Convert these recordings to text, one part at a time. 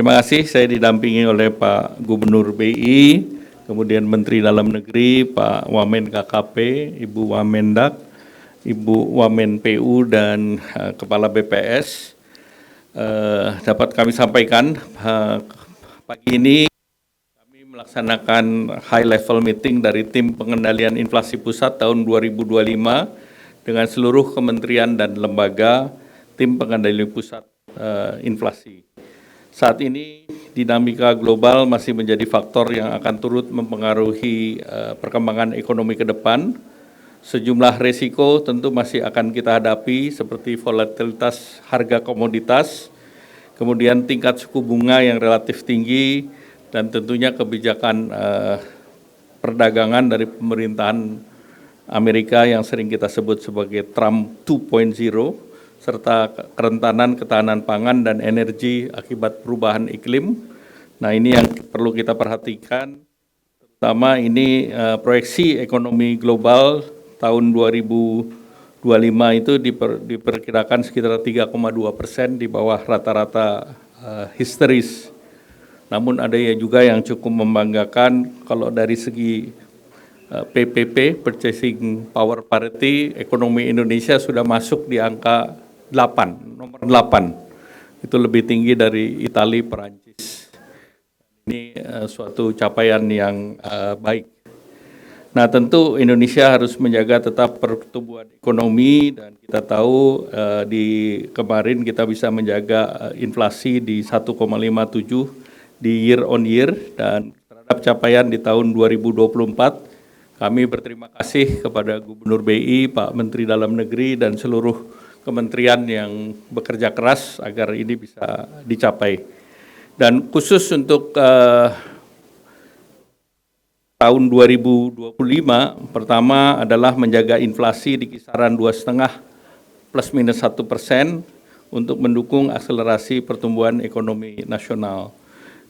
Terima kasih, saya didampingi oleh Pak Gubernur BI, kemudian Menteri Dalam Negeri, Pak Wamen KKP, Ibu Wamendak, Ibu Wamen PU, dan Kepala BPS. Dapat kami sampaikan, pagi ini kami melaksanakan high level meeting dari tim pengendalian inflasi pusat tahun 2025 dengan seluruh kementerian dan lembaga tim pengendali pusat inflasi. Saat ini dinamika global masih menjadi faktor yang akan turut mempengaruhi perkembangan ekonomi ke depan. Sejumlah risiko tentu masih akan kita hadapi seperti volatilitas harga komoditas, kemudian tingkat suku bunga yang relatif tinggi, dan tentunya kebijakan perdagangan dari pemerintahan Amerika yang sering kita sebut sebagai Trump 2.0, serta kerentanan ketahanan pangan dan energi akibat perubahan iklim. Nah, ini yang perlu kita perhatikan, terutama ini proyeksi ekonomi global tahun 2025 itu diperkirakan sekitar 3,2%, di bawah rata-rata historis. Namun ada juga yang cukup membanggakan kalau dari segi PPP, Purchasing Power Parity, ekonomi Indonesia sudah masuk di angka 8, nomor 8. Itu lebih tinggi dari Italia, Perancis. Ini suatu capaian yang baik. Nah, tentu Indonesia harus menjaga tetap pertumbuhan ekonomi, dan kita tahu di kemarin kita bisa menjaga inflasi di 1,57 di year on year, dan terhadap capaian di tahun 2024, kami berterima kasih kepada Gubernur BI, Pak Menteri Dalam Negeri, dan seluruh kementerian yang bekerja keras agar ini bisa dicapai. Dan khusus untuk tahun 2025, pertama adalah menjaga inflasi di kisaran 2,5 plus minus 1% untuk mendukung akselerasi pertumbuhan ekonomi nasional.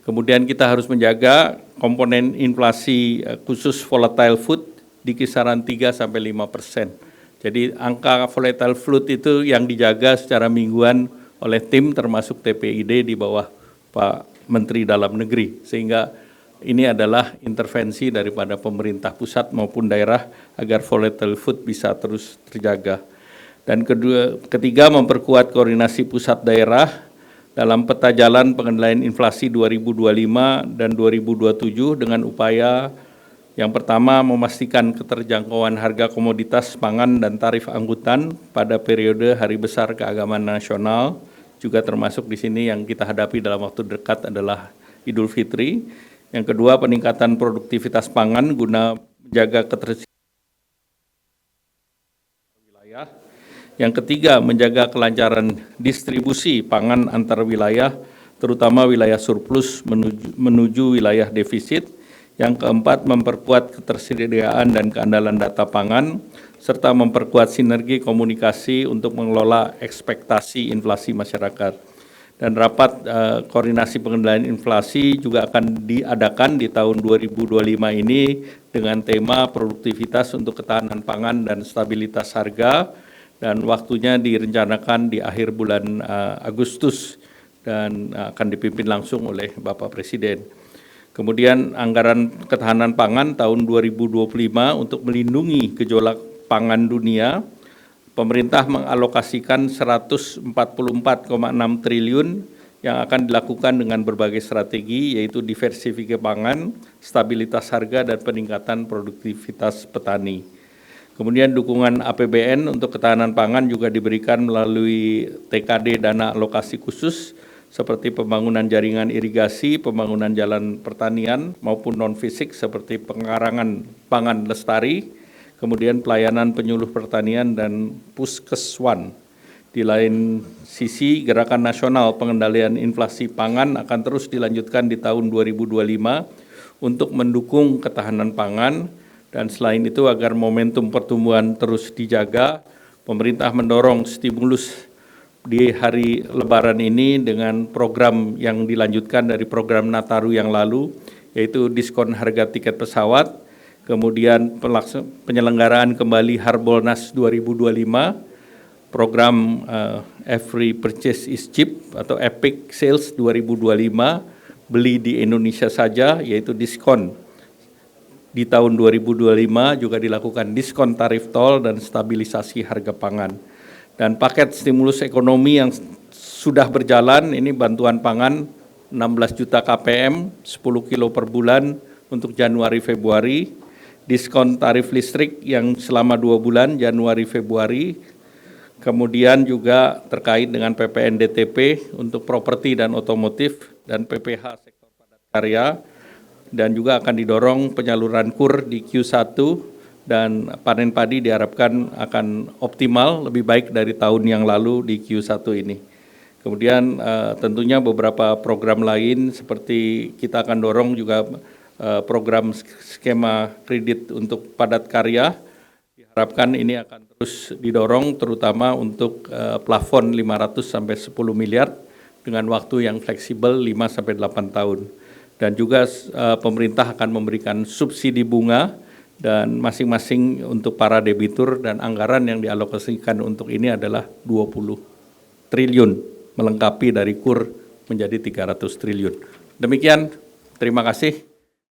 Kemudian kita harus menjaga komponen inflasi khusus volatile food di kisaran 3-5%. Jadi angka volatile food itu yang dijaga secara mingguan oleh tim termasuk TPID di bawah Pak Menteri Dalam Negeri. Sehingga ini adalah intervensi daripada pemerintah pusat maupun daerah agar volatile food bisa terus terjaga. Dan ketiga, memperkuat koordinasi pusat daerah dalam peta jalan pengendalian inflasi 2025 dan 2027 dengan upaya yang pertama, memastikan keterjangkauan harga komoditas pangan dan tarif angkutan pada periode Hari Besar Keagamaan Nasional, juga termasuk di sini yang kita hadapi dalam waktu dekat adalah Idul Fitri. Yang kedua, peningkatan produktivitas pangan guna menjaga ketersediaan wilayah. Yang ketiga, menjaga kelancaran distribusi pangan antar wilayah, terutama wilayah surplus menuju wilayah defisit. Yang keempat, memperkuat ketersediaan dan keandalan data pangan, serta memperkuat sinergi komunikasi untuk mengelola ekspektasi inflasi masyarakat. Dan rapat koordinasi pengendalian inflasi juga akan diadakan di tahun 2025 ini dengan tema produktivitas untuk ketahanan pangan dan stabilitas harga, dan waktunya direncanakan di akhir bulan Agustus dan akan dipimpin langsung oleh Bapak Presiden. Kemudian anggaran ketahanan pangan tahun 2025 untuk melindungi gejolak pangan dunia, pemerintah mengalokasikan 144,6 triliun yang akan dilakukan dengan berbagai strategi, yaitu diversifikasi pangan, stabilitas harga, dan peningkatan produktivitas petani. Kemudian dukungan APBN untuk ketahanan pangan juga diberikan melalui TKD dana alokasi khusus, seperti pembangunan jaringan irigasi, pembangunan jalan pertanian maupun non-fisik seperti pengarangan pangan lestari, kemudian pelayanan penyuluh pertanian dan Puskeswan. Di lain sisi, Gerakan Nasional Pengendalian Inflasi Pangan akan terus dilanjutkan di tahun 2025 untuk mendukung ketahanan pangan, dan selain itu agar momentum pertumbuhan terus dijaga, pemerintah mendorong stimulus di hari Lebaran ini dengan program yang dilanjutkan dari program Nataru yang lalu, yaitu diskon harga tiket pesawat, kemudian penyelenggaraan kembali Harbolnas 2025, program Every Purchase is Cheap atau Epic Sales 2025, beli di Indonesia saja, yaitu diskon. Di tahun 2025 juga dilakukan diskon tarif tol dan stabilisasi harga pangan. Dan paket stimulus ekonomi yang sudah berjalan, ini bantuan pangan 16 juta KPM, 10 kilo per bulan untuk Januari-Februari, diskon tarif listrik yang selama 2 bulan Januari-Februari, kemudian juga terkait dengan PPN DTP untuk properti dan otomotif dan PPH sektor padat karya, dan juga akan didorong penyaluran KUR di Q1 dan panen padi diharapkan akan optimal lebih baik dari tahun yang lalu di Q1 ini. Kemudian tentunya beberapa program lain seperti kita akan dorong juga program skema kredit untuk padat karya, diharapkan ini akan terus didorong terutama untuk plafon 500 sampai 10 miliar dengan waktu yang fleksibel 5 sampai 8 tahun. Dan juga pemerintah akan memberikan subsidi bunga dan masing-masing untuk para debitur, dan anggaran yang dialokasikan untuk ini adalah 20 triliun melengkapi dari KUR menjadi 300 triliun. Demikian, terima kasih.